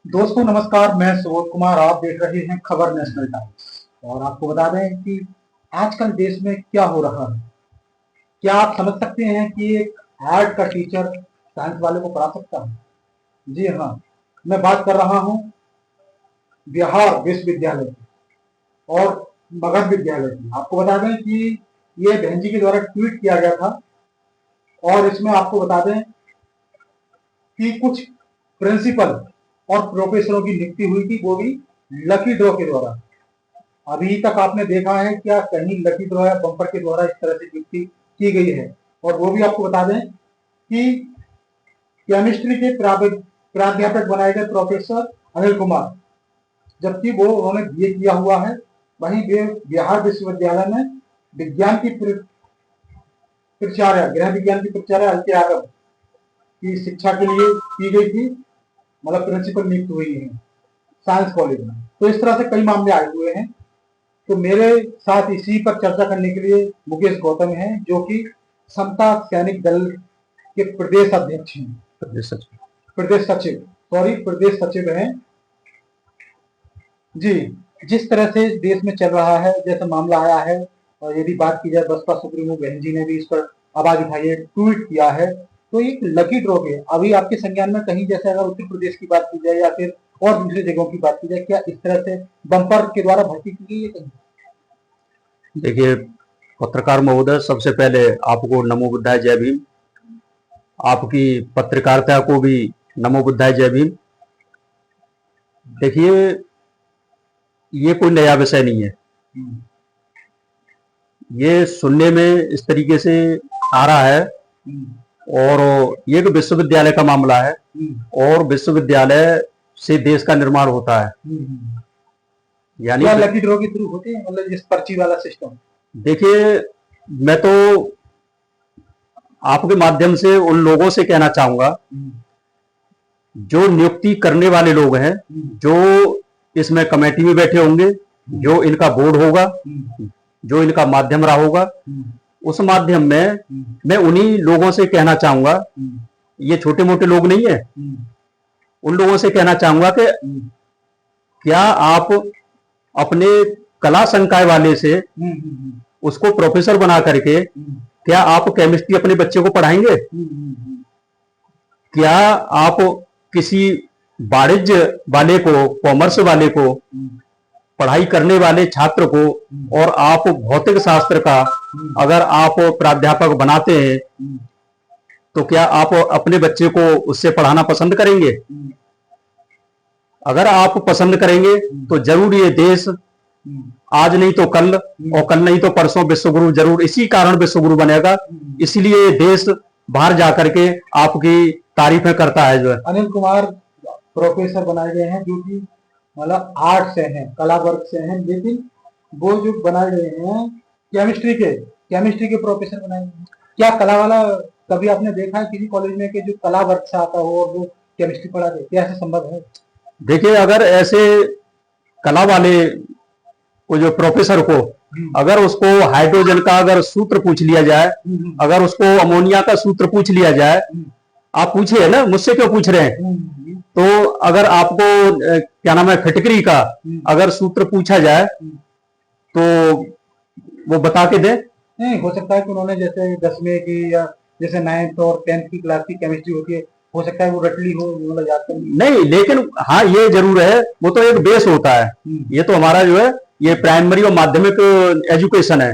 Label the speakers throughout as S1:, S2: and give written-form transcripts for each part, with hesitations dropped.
S1: दोस्तों नमस्कार, मैं सुबोध कुमार। आप देख रहे हैं खबर नेशनल टाइम्स। और आपको बता दें कि आजकल देश में क्या हो रहा है। क्या आप समझ सकते हैं कि एक आर्ट का टीचर साइंस वाले को पढ़ा सकता है? जी हाँ, मैं बात कर रहा हूँ बिहार विश्वविद्यालय की और मगध विद्यालय की। आपको बता दें कि ये बहन जी के द्वारा ट्वीट किया गया था और इसमें आपको बता दें कि कुछ प्रिंसिपल और प्रोफेसरों की नियुक्ति हुई थी, वो भी लकी ड्रॉ के द्वारा। अभी तक आपने देखा है क्या कहीं लकी ड्रॉ या बम्पर के द्वारा इस तरह से नियुक्ति की गई है? और वो भी आपको बता दें कि केमिस्ट्री के प्राध्यापक बनाए गए प्रोफेसर अनिल कुमार, जबकि वो उन्होंने बीए किया हुआ है। वहीं बिहार विश्वविद्यालय में विज्ञान की प्राचार्य, गृह विज्ञान की प्राचार्य अलके यादव की शिक्षा के लिए की गई थी, मतलब प्रिंसिपल नियुक्त हुई है साइंस कॉलेज में। तो इस तरह से कई मामले आए हुए हैं। तो मेरे साथ इसी पर चर्चा करने के लिए मुकेश गौतम हैं, जो कि समता सैनिक दल के प्रदेश अध्यक्ष हैं, प्रदेश सचिव हैं। जी, जिस तरह से देश में चल रहा है, जैसा मामला आया है, और यदि बात की जाए बसपा सुप्रीमो बहन जी ने भी इस पर आवाज उठाई है, ट्वीट किया है, तो एक लकी ड्रॉ के अभी आपके संज्ञान में कहीं, जैसे अगर उत्तर प्रदेश की बात की जाए या फिर और दूसरी जगहों की बात की जाए, क्या इस तरह से बम्पर के द्वारा भर्ती की गई है कहीं?
S2: देखिए पत्रकार महोदय, सबसे पहले आपको नमो बुद्धाय जय भीम। आपकी पत्रकारिता को भी नमो बुद्धाय जय भीम। देखिए, ये कोई नया विषय नहीं है। ये सुनने में इस तरीके से आ रहा है, और ये तो विश्वविद्यालय का मामला है, और विश्वविद्यालय से देश का निर्माण होता है। यानी
S1: लकी ड्रॉ के थ्रू होते हैं, मतलब जिस पर्ची वाला सिस्टम।
S2: देखिए, मैं तो आपके माध्यम से उन लोगों से कहना चाहूंगा जो नियुक्ति करने वाले लोग हैं, जो इसमें कमेटी में बैठे होंगे, जो इनका बोर्ड होगा, जो इनका माध्यम रहा होगा, उस माध्यम में मैं उन्हीं लोगों से कहना चाहूंगा, ये छोटे मोटे लोग नहीं है, उन लोगों से कहना चाहूंगा कि क्या आप अपने कला संकाय वाले से उसको प्रोफेसर बना करके क्या आप केमिस्ट्री अपने बच्चे को पढ़ाएंगे? क्या आप किसी वाणिज्य वाले को, कॉमर्स वाले को, पढ़ाई करने वाले छात्र को, और आप भौतिक शास्त्र का अगर आप प्राध्यापक बनाते हैं, तो क्या आप अपने बच्चे को उससे पढ़ाना पसंद करेंगे? अगर आप पसंद करेंगे तो जरूर ये देश आज नहीं तो कल, और कल नहीं तो परसों विश्वगुरु जरूर, इसी कारण विश्वगुरु बनेगा। इसीलिए देश बाहर जाकर के आपकी तारीफें करता है। जो है
S1: अनिल कुमार प्रोफेसर बनाए गए हैं, जो कि मतलब आर्ट से हैं, कला वर्ग से हैं, लेकिन वो जो बनाए गए हैं केमिस्ट्री के प्रोफेसर बनाए गए हैं। क्या कला वाला कभी आपने देखा है किसी कॉलेज में कि जो कला वर्ग से आता हो और वो केमिस्ट्री पढ़ा दे? क्या ऐसा संभव है?
S2: देखिए, अगर ऐसे कला वाले वो जो प्रोफेसर को, अगर उसको हाइड्रोजन का अगर सूत्र पूछ लिया जाए, अगर उसको अमोनिया का सूत्र पूछ लिया जाए, आप पूछिए ना, मुझसे क्यों पूछ रहे हैं? तो अगर आपको क्या नाम है, फिटकरी का अगर सूत्र पूछा जाए तो वो बता के दे।
S1: नहीं, हो सकता है कि उन्होंने जैसे 10वीं की या जैसे 9th और 10th की क्लास की केमिस्ट्री होती है, हो सकता है वो रटली हो, मतलब याद कर
S2: नहीं, लेकिन हाँ ये जरूर है, वो तो एक बेस होता है। ये तो हमारा जो है ये प्राइमरी और माध्यमिक एजुकेशन है,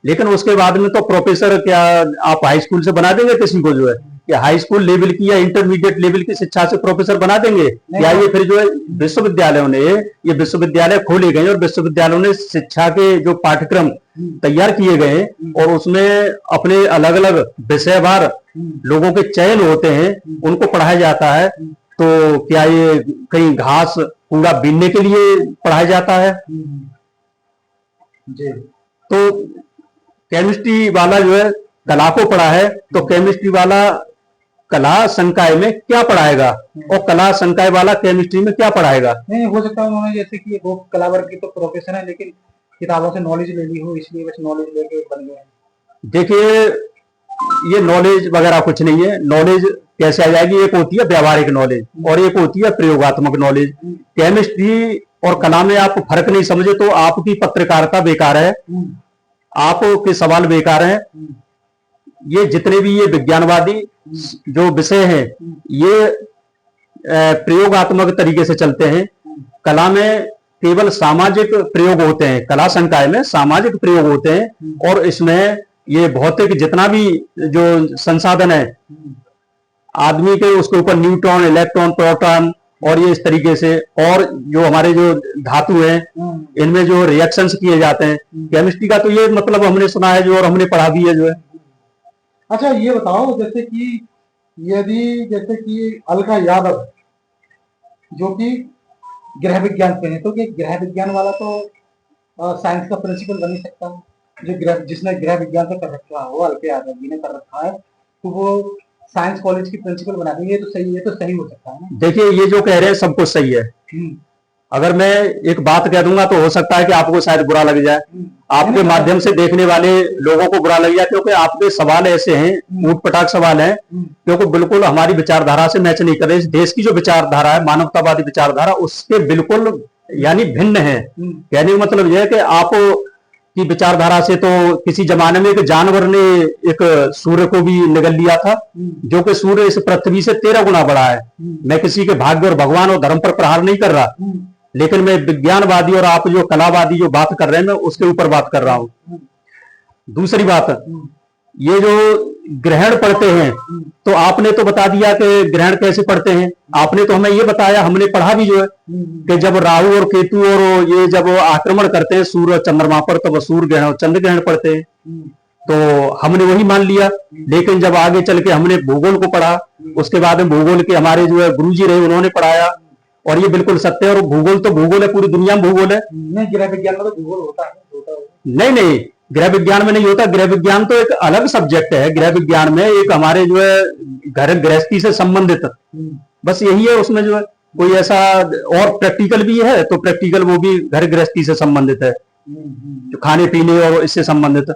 S2: लेकिन उसके बाद में तो प्रोफेसर क्या आप हाई स्कूल से बना देंगे किसी को? जो है कि हाई स्कूल लेवल की या इंटरमीडिएट लेवल की शिक्षा से प्रोफेसर बना देंगे? या ये फिर जो है विश्वविद्यालयों ने, ये विश्वविद्यालय खोले गए और विश्वविद्यालयों ने शिक्षा के जो पाठ्यक्रम तैयार किए गए और उसमें अपने अलग अलग विषयवार लोगों के चयन होते हैं, उनको पढ़ाया जाता है। तो क्या ये कहीं घास कूड़ा बीनने के लिए पढ़ाया जाता है?
S1: जी।
S2: तो केमिस्ट्री वाला जो है कला को पढ़ा है, तो केमिस्ट्री वाला कला संकाय में क्या पढ़ाएगा, और कला संकाय वाला केमिस्ट्री में क्या पढ़ाएगा?
S1: नहीं, हो सकता है उन्होंने जैसे कि वो कला वर्ग की तो प्रोफेशन है, लेकिन किताबों से नॉलेज ले ली हो, इसलिए बस नॉलेज लेके बन गए हैं।
S2: देखिए, ये नॉलेज वगैरह कुछ नहीं है। नॉलेज कैसे आ जाएगी। एक होती है व्यवहारिक नॉलेज और एक होती है प्रयोगात्मक नॉलेज। केमिस्ट्री और कला में आप फर्क नहीं समझे तो आपकी पत्रकारिता बेकार है, आपके सवाल बेकार हैं। ये जितने भी ये विज्ञानवादी जो विषय हैं ये प्रयोगात्मक तरीके से चलते हैं। कला में केवल सामाजिक प्रयोग होते हैं, कला संकाय में सामाजिक प्रयोग होते हैं और इसमें ये भौतिक जितना भी जो संसाधन है आदमी के उसके ऊपर न्यूट्रॉन, इलेक्ट्रॉन, प्रोटॉन और ये इस तरीके से और जो हमारे जो धातु हैं इनमें जो रिएक्शंस किए जाते हैं। केमिस्ट्री का तो ये मतलब हमने सुना है जो और हमने पढ़ा भी है जो है।
S1: अच्छा ये बताओ, जैसे कि अलका यादव जो कि गृह विज्ञान पे है, तो कि गृह विज्ञान वाला तो साइंस का प्रिंसिपल बन ही सकता है। जो जिसने गृह विज्ञान से कर रखा हो, अलका यादव जी ने कर रखा है, तो वो साइंस कॉलेज की प्रिंसिपल बना देंगे। ये तो सही हो सकता है ना।
S2: देखिए ये जो कह रहे हैं सब कुछ सही है। अगर मैं एक बात कह दूंगा तो हो सकता है कि आपको शायद बुरा लग जाए, आपके माध्यम से देखने वाले लोगों को बुरा लग जाए, क्योंकि आपके सवाल ऐसे हैं, ऊट पटाख सवाल हैं, क्योंकि बिल्कुल हमारी विचारधारा से मैच नहीं कर रहे। इस देश की जो विचारधारा है, मानवतावादी विचारधारा, उसके बिल्कुल यानी भिन्न है। कहने का मतलब यह है कि आप की विचारधारा से तो किसी जमाने में एक जानवर ने एक सूर्य को भी निगल लिया था, जो कि सूर्य इस पृथ्वी से 13 गुना बड़ा है। मैं किसी के भाग्य और भगवान और धर्म पर प्रहार नहीं कर रहा, लेकिन मैं विज्ञानवादी और आप जो कलावादी जो बात कर रहे हैं मैं उसके ऊपर बात कर रहा हूं। दूसरी बात, ये जो ग्रहण पढ़ते हैं तो आपने तो बता दिया कि ग्रहण कैसे पढ़ते हैं। आपने तो हमें ये बताया, हमने पढ़ा भी जो है कि जब राहु और केतु और ये जब आक्रमण करते हैं सूर्य और चंद्रमा पर तो वह सूर्य ग्रहण और चंद्र ग्रहण पढ़ते हैं, तो हमने वही मान लिया। लेकिन जब आगे चल के हमने भूगोल को पढ़ा, उसके बाद में भूगोल के हमारे जो है गुरुजी रहे उन्होंने पढ़ाया और ये बिल्कुल सत्य है। और भूगोल तो भूगोल है, पूरी दुनिया में भूगोल है।
S1: नहीं, गृह विज्ञान में तो भूगोल होता है।
S2: नहीं, गृह विज्ञान में नहीं होता। गृह विज्ञान तो एक अलग सब्जेक्ट है। गृह विज्ञान में एक हमारे जो है घर गृहस्थी से संबंधित बस यही है, उसमें जो है कोई ऐसा और प्रैक्टिकल भी है, तो प्रैक्टिकल वो भी घर गृहस्थी से संबंधित है, जो खाने पीने और इससे संबंधित।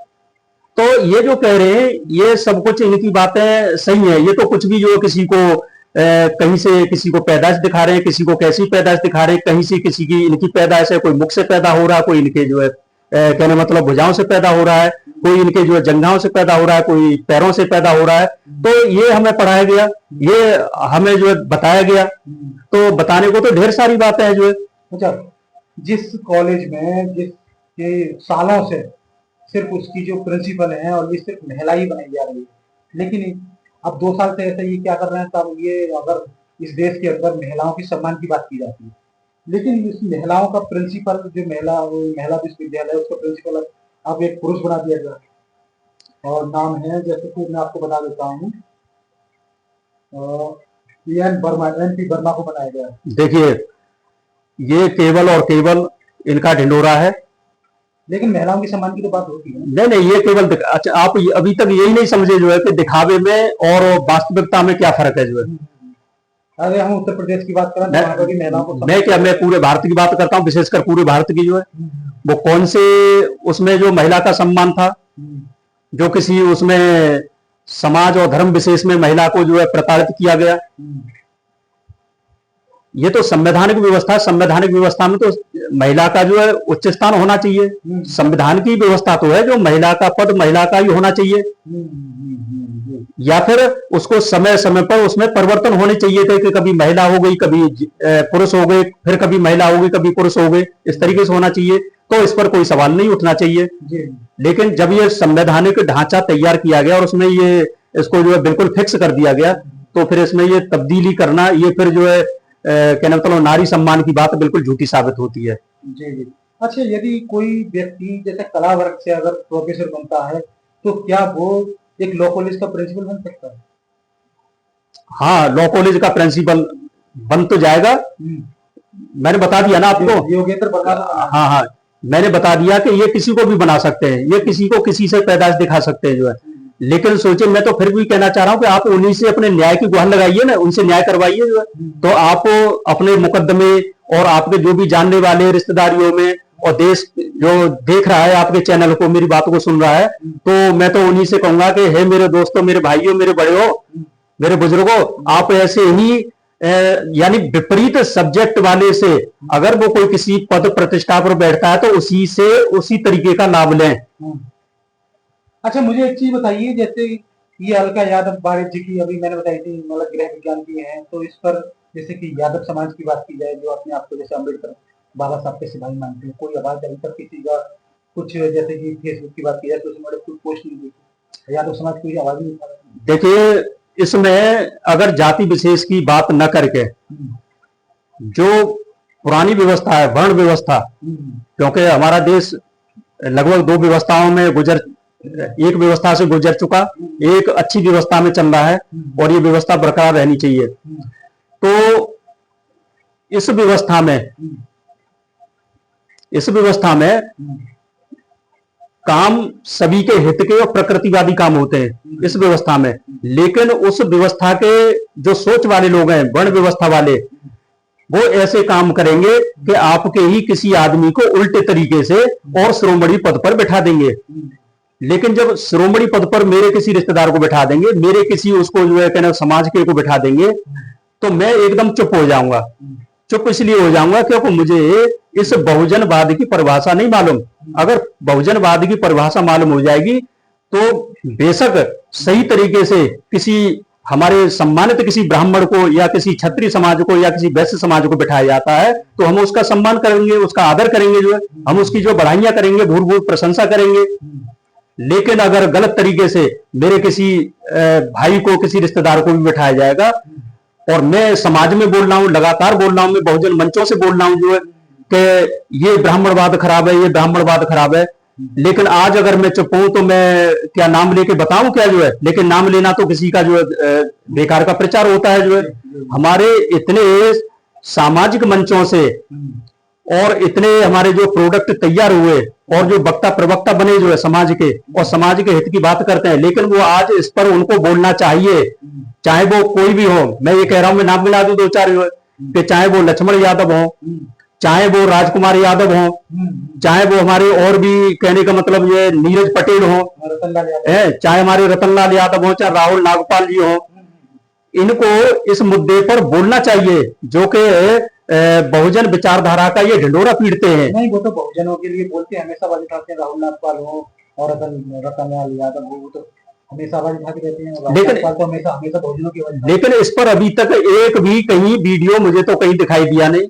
S2: तो ये जो कह रहे हैं ये सब कुछ इनकी बातें सही है। ये तो कुछ भी जो किसी को कहीं से किसी को पैदाइश दिखा रहे हैं, किसी को कैसी पैदाइश दिखा रहे हैं, कहीं से किसी की इनकी पैदाइश है, कोई मुख से पैदा हो रहा है, कोई इनके जो है कहने मतलब भुजाओं से पैदा हो रहा है, कोई इनके जो है जंघाओं से पैदा हो रहा है, कोई पैरों से पैदा हो रहा है। तो ये हमें पढ़ाया गया, ये हमें जो है बताया गया, तो बताने को तो ढेर सारी बातें हैं जो है।
S1: अच्छा, जिस कॉलेज में जिसके सालों से सिर्फ उसकी जो प्रिंसिपल है और ये सिर्फ महिला ही बनाई जा रही है, लेकिन अब 2 साल से ऐसा ये क्या कर रहे हैं, तब ये अगर इस देश के अंदर महिलाओं की सम्मान की बात की जाती है, लेकिन इस महिलाओं का प्रिंसिपल जो महिला विश्वविद्यालय उसका प्रिंसिपल अब एक पुरुष बना दिया गया और नाम है, जैसे कि मैं आपको बता देता हूँ, एनपी वर्मा को बनाया गया।
S2: देखिए ये केवल और केवल इनका ढिंडोरा है,
S1: लेकिन महिलाओं की सम्मान की तो बात होती है।
S2: नहीं, ये केवल अच्छा आप अभी तक यही नहीं समझे जो है कि दिखावे में और वास्तविकता में क्या फर्क है जो है।
S1: अरे हम उत्तर प्रदेश की बात करें तो भी महिलाओं को
S2: मैं पूरे भारत की बात करता हूँ, विशेषकर पूरे भारत की जो है वो कौन से उसमें जो महिला का सम्मान था, जो किसी उसमें समाज और धर्म विशेष में महिला को जो है प्रताड़ित किया गया। ये तो संवैधानिक व्यवस्था है, संवैधानिक व्यवस्था में तो महिला का जो है उच्च स्थान होना चाहिए। संविधान की व्यवस्था तो है जो महिला का पद महिला का ही होना चाहिए, या फिर उसको समय समय पर उसमें परिवर्तन होने चाहिए थे कि कभी महिला हो गई, कभी पुरुष हो गए, फिर कभी महिला हो गई, कभी पुरुष हो गए, इस तरीके से होना चाहिए। तो इस पर कोई सवाल नहीं उठना चाहिए। लेकिन जब ये संवैधानिक ढांचा तैयार किया गया और उसमें ये इसको जो है बिल्कुल फिक्स कर दिया गया, तो फिर इसमें ये तब्दीली करना, ये फिर जो है कहना मतलब नारी सम्मान की बात बिल्कुल झूठी साबित होती है।
S1: जी। अच्छा, यदि कोई व्यक्ति जैसे कला वर्ग से अगर प्रोफेसर बनता है तो क्या वो एक लॉ कॉलेज का प्रिंसिपल बन सकता है?
S2: हाँ, लॉ कॉलेज का प्रिंसिपल बन तो जाएगा। मैंने बता दिया ना आपको,
S1: योगेंद्र वर्मा।
S2: हाँ, मैंने बता दिया कि ये किसी को भी बना सकते हैं, ये किसी को किसी से पैदाइश दिखा सकते हैं जो है। लेकिन सोचिए, मैं तो फिर भी कहना चाह रहा हूं कि आप उन्हीं से अपने न्याय की गुहार लगाइए ना, उनसे न्याय करवाइए जो है। तो आप अपने मुकदमे और आपके जो भी जानने वाले रिश्तेदारियों में और देश जो देख रहा है आपके चैनल को, मेरी बातों को सुन रहा है, तो मैं तो उन्हीं से कहूंगा कि हे मेरे दोस्तों, मेरे भाइयों, मेरे बड़े हो, मेरे बुजुर्गों, आप ऐसे ही यानी विपरीत सब्जेक्ट वाले से अगर वो कोई किसी पद प्रतिष्ठा पर बैठता है तो उसी से उसी तरीके का लाभ लें।
S1: अच्छा, मुझे एक चीज बताइए, जैसे ये अलका यादव वारिस जी की अभी मैंने बताई थी, मतलब गृह विज्ञान की है, तो इस पर जैसे कि यादव समाज की बात की जाए, जो अपने आप को जैसे अम्बेडकर बाबा साहब के सिपाही मानते हैं, कोई आवाज अभी तक किसी का कुछ, जैसे कि फेसबुक की बात की जाए तो उसमें कोई पोस्ट नहीं देखी, यादव समाज कोई आवाज नहीं उठा रहा।
S2: देखिए, इसमें अगर जाति विशेष की बात न करके जो पुरानी व्यवस्था है, वर्ण व्यवस्था, क्योंकि हमारा देश लगभग दो व्यवस्थाओं में एक व्यवस्था से गुजर चुका, एक अच्छी व्यवस्था में चल रहा है और ये व्यवस्था बरकरार रहनी चाहिए। तो इस व्यवस्था में काम सभी के हित के और प्रकृतिवादी काम होते हैं इस व्यवस्था में, लेकिन उस व्यवस्था के जो सोच वाले लोग हैं, वर्ण व्यवस्था वाले, वो ऐसे काम करेंगे कि आपके ही किसी आदमी को उल्टे तरीके से और श्रोमणी पद पर बैठा देंगे। लेकिन जब श्रोमणी पद पर मेरे किसी रिश्तेदार को बैठा देंगे, मेरे किसी उसको जो है कहना समाज के को बैठा देंगे, तो मैं एकदम चुप हो जाऊंगा। चुप इसलिए हो जाऊंगा क्योंकि मुझे इस बहुजनवाद की परिभाषा नहीं मालूम। अगर बहुजनवाद की परिभाषा मालूम हो जाएगी तो बेशक सही तरीके से किसी हमारे सम्मानित किसी ब्राह्मण को या किसी क्षत्रिय समाज को या किसी वैश्य समाज को बिठाया जाता है तो हम उसका सम्मान करेंगे, उसका आदर करेंगे, जो है हम उसकी जो बढ़ाइयां करेंगे, भूर भूर प्रशंसा करेंगे। लेकिन अगर गलत तरीके से मेरे किसी भाई को, किसी रिश्तेदार को भी बिठाया जाएगा, और मैं समाज में बोल रहा हूं, लगातार बोल रहा हूं, मैं बहुजन मंचों से बोल रहा हूं जो है कि ये ब्राह्मणवाद खराब है, ये ब्राह्मणवाद खराब है, लेकिन आज अगर मैं चुप हूं तो मैं क्या नाम लेके बताऊं क्या जो है, लेकिन नाम लेना तो किसी का जो है बेकार का प्रचार होता है। जो है हमारे इतने सामाजिक मंचों से और इतने हमारे जो प्रोडक्ट तैयार हुए और जो वक्ता प्रवक्ता बने जो है समाज के और समाज के हित की बात करते हैं, लेकिन वो आज इस पर उनको बोलना चाहिए, चाहे वो कोई भी हो। मैं ये कह रहा हूं, मैं नाम मिला दूं दो चार जो है, कि चाहे वो लक्ष्मण यादव हो, चाहे वो राजकुमार यादव हो, चाहे वो हमारे और भी कहने का मतलब ये नीरज पटेल हो, चाहे हमारे रतनलाल यादव हो, चाहे राहुल नागपाल जी हो, इनको इस मुद्दे पर बोलना चाहिए जो कि बहुजन विचारधारा का ये ढिंडोरा पीटते हैं।
S1: नहीं, वो तो बहुजनों के लिए बोलते हैं, हमेशा आवाज उठाते हैं, राहुल नागपाल हो और रतनलाल यादव हो, वो तो हमेशा आवाज उठाते रहते हैं, लेकिन तो हमेशा बहुजनों की आवाज।
S2: लेकिन इस पर अभी तक एक भी कहीं वीडियो मुझे तो कहीं दिखाई दिया नहीं।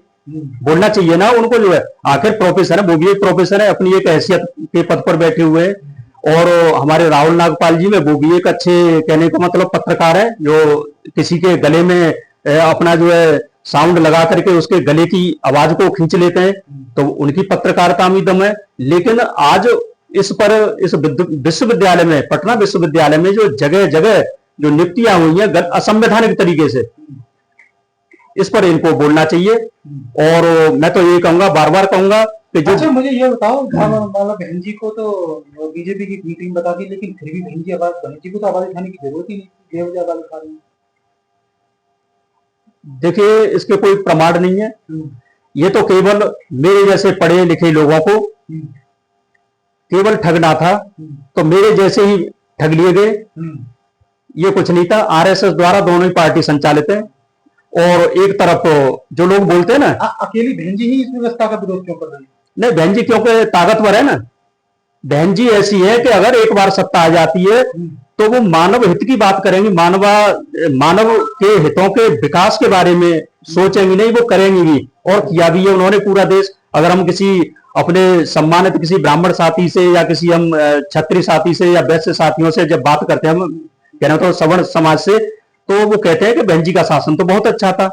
S2: बोलना चाहिए ना उनको, जो है आखिर प्रोफेसर है, वो भी एक प्रोफेसर है, अपनी एक हैसियत के पद पर बैठे हुए हैं। और हमारे राहुल नागपाल जी में वो भी एक अच्छे कहने का मतलब पत्रकार है, जो किसी के गले में अपना जो है साउंड लगा करके उसके गले की आवाज को खींच लेते हैं, तो उनकी पत्रकारिता में दम है। लेकिन आज इस पर इस विश्वविद्यालय में, पटना विश्वविद्यालय में जो जगह जगह जो नियुक्तियां हुई हैं असंवैधानिक तरीके से, इस पर इनको बोलना चाहिए। और मैं तो ये कहूंगा, बार बार कहूंगा कि जो।
S1: अच्छा, मुझे ये बताओ, बहन जी को तो बीजेपी की मीटिंग बता दी, लेकिन फिर भी बहन जी को तो आवाज उठाने की जरूरत ही नहीं, बेवजह आवाज उठा रही है।
S2: देखिए, इसके कोई प्रमाण नहीं है, ये तो केवल मेरे जैसे पढ़े लिखे लोगों को केवल ठगना था, तो मेरे जैसे ही ठग लिए गए, ये कुछ नहीं था। आरएसएस द्वारा दोनों ही पार्टी संचालित है, और एक तरफ जो लोग बोलते हैं ना,
S1: अकेली बहन जी ही इस व्यवस्था का विरोध क्यों कर रही है?
S2: नहीं, बहन जी क्योंकि ताकतवर है ना, बहन जी ऐसी है कि अगर एक बार सत्ता आ जाती है तो वो मानव हित की बात करेंगी, मानव के हितों के विकास के बारे में सोचेंगी नहीं, वो करेंगी भी, और किया भी है उन्होंने। पूरा देश, अगर हम किसी अपने सम्मानित किसी ब्राह्मण साथी से या किसी हम क्षत्रिय साथी से या वैश्य साथियों से जब बात करते हैं, हम कहना तो सवर्ण समाज से, तो वो कहते हैं कि बहन जी का शासन तो बहुत अच्छा था।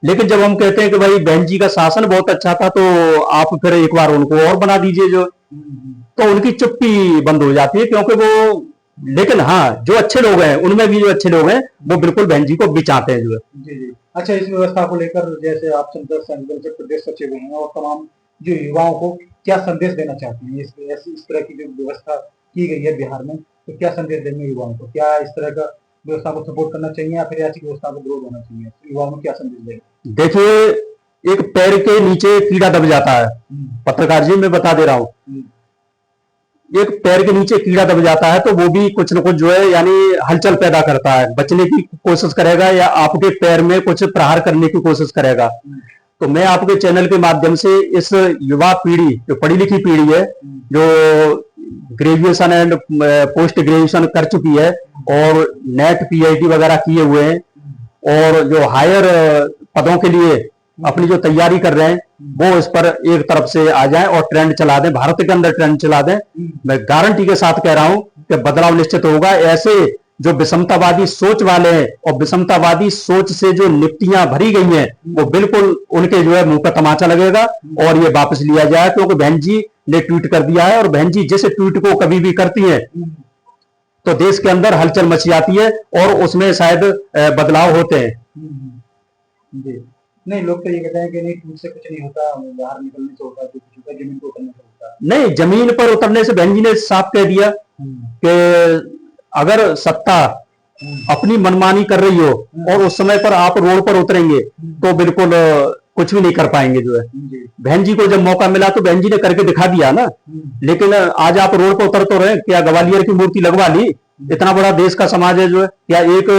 S2: लेकिन जब हम कहते हैं कि भाई बहन जी का शासन बहुत अच्छा था, तो आप फिर एक बार उनको और बना दीजिए जो, तो उनकी चुप्पी बंद हो जाती है, क्योंकि वो। लेकिन हाँ, जो अच्छे लोग हैं उनमें भी जो अच्छे लोग हैं वो बिल्कुल बहन जी को भी चाहते हैं जो है।
S1: जी जी। अच्छा, इस व्यवस्था को लेकर जैसे आप संगठन से प्रदेश सचिव हैं और तमाम जो युवाओं को क्या संदेश देना चाहते हैं, इस तरह की जो व्यवस्था की गई है बिहार में, तो क्या संदेश देंगे युवाओं को? क्या इस तरह का व्यवस्था को सपोर्ट करना चाहिए या फिर ऐसी व्यवस्था को विरोध होना चाहिए? युवाओं को क्या संदेश देंगे?
S2: देखिए, एक पैर के नीचे कीड़ा दब जाता है, पत्रकार जी मैं बता दे रहा हूं। एक पैर के नीचे कीड़ा दब जाता है तो वो भी कुछ न कुछ जो है यानी हलचल पैदा करता है, बचने की कोशिश करेगा या आपके पैर में कुछ प्रहार करने की कोशिश करेगा। तो मैं आपके चैनल के माध्यम से इस युवा पीढ़ी, जो पढ़ी लिखी पीढ़ी है, जो ग्रेजुएशन एंड पोस्ट ग्रेजुएशन कर चुकी है और नेट पीएचडी वगैरह किए हुए हैं और जो हायर पदों के लिए अपनी जो तैयारी कर रहे हैं, वो इस पर एक तरफ से आ जाएं और ट्रेंड चला दें, भारत के अंदर ट्रेंड चला दें। मैं गारंटी के साथ कह रहा हूं कि बदलाव निश्चित होगा। ऐसे जो विषमतावादी सोच वाले हैं और विषमतावादी सोच से जो निफ्टियां भरी गई हैं, वो बिल्कुल उनके जो है मुंह का तमाचा लगेगा और ये वापस लिया जाए, क्योंकि बहन जी ने ट्वीट कर दिया है और बहन जी जिस ट्वीट को कभी भी करती हैं तो देश के अंदर हलचल मच जाती है और उसमें शायद बदलाव होते हैं।
S1: जी नहीं, लोग तो ये कहते हैं कि नहीं, टूट से कुछ नहीं होता, बाहर निकलने से होता है, कुछ होता है, जमीन पर उतरने से होता है।
S2: नहीं, जमीन पर उतरने से बहन जी ने साफ कह दिया कि अगर सत्ता अपनी मनमानी कर रही हो और उस समय पर आप रोड पर उतरेंगे तो बिल्कुल कुछ भी नहीं कर पाएंगे जो है। बहन जी को जब मौका मिला तो बहन जी ने करके दिखा दिया ना। लेकिन आज आप रोड पर उतर तो रहे, क्या ग्वालियर की मूर्ति लगवा ली? इतना बड़ा देश का समाज है जो है, क्या एक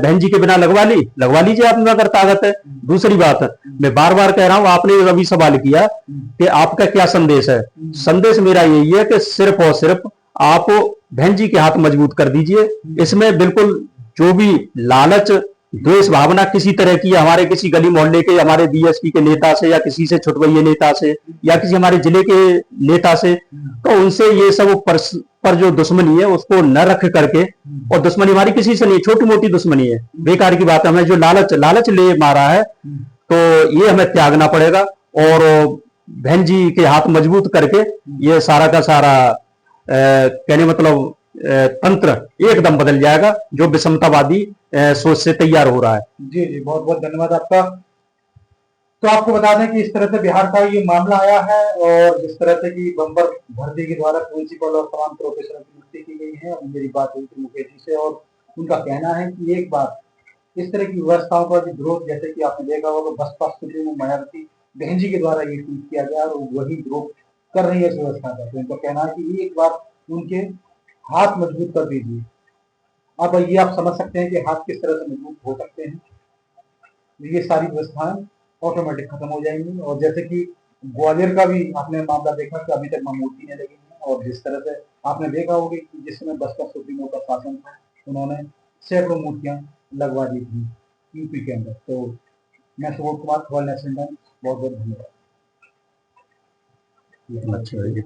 S2: बहन जी के बिना लगवा लीजिए आप में अगर ताकत है। दूसरी बात, मैं बार बार कह रहा हूं, आपने अभी सवाल किया कि आपका क्या संदेश है। संदेश मेरा यही है कि सिर्फ और सिर्फ आप बहन जी के हाथ मजबूत कर दीजिए। इसमें बिल्कुल जो भी लालच, द्वेष भावना किसी तरह की हमारे किसी गली मोहल्ले के, हमारे बीएसपी के नेता से या किसी से छुटवैये नेता से या किसी हमारे जिले के नेता से, तो उनसे ये सब पर जो दुश्मनी है उसको न रख करके, और दुश्मनी हमारी किसी से नहीं, छोटी मोटी दुश्मनी है, बेकार की बात है। हमें जो लालच ले मारा है तो ये हमें त्यागना पड़ेगा और बहन जी के हाथ मजबूत करके ये सारा का सारा कहने मतलब तंत्र एकदम बदल जाएगा जो विषमतावादी सोच से तैयार हो रहा है।
S1: जी जी, बहुत बहुत धन्यवाद आपका। तो आपको बता दें कि इस तरह से बिहार का ये मामला आया है और जिस तरह से कि बम्पर भर्ती के द्वारा प्रिंसिपल और तमाम प्रोफेसर की नियुक्ति की गई है। मेरी बात हुई थी मुकेश जी से और उनका कहना है कि एक बार इस तरह की व्यवस्थाओं का विरोध, जैसे कि आपने देखा होगा तो बसपा सुप्रीमो मायावती बहन जी के द्वारा ये ट्वीट किया गया और वही विरोध कर रही है इस व्यवस्था का। तो इनका कहना है कि एक बार उनके हाथ मजबूत कर दीजिए। अब ये आप समझ सकते हैं कि हाथ किस तरह से मजबूत हो सकते हैं। ये सारी व्यवस्थाएं ऑटोमेटिक खत्म हो जाएंगी। और जैसे कि ग्वालियर का भी आपने मामला देखा कि अभी तक मूर्ति नहीं लगी है और जिस तरह से आपने देखा होगा कि जिस समय बसपा सुप्रीमो का शासन था उन्होंने सैकड़ों मूर्तियां लगवा दी थी यूपी के अंदर। तो मैं सुबोध कुमार, खबर नेशनल टाइम्स, बहुत बहुत धन्यवाद।
S2: अच्छा।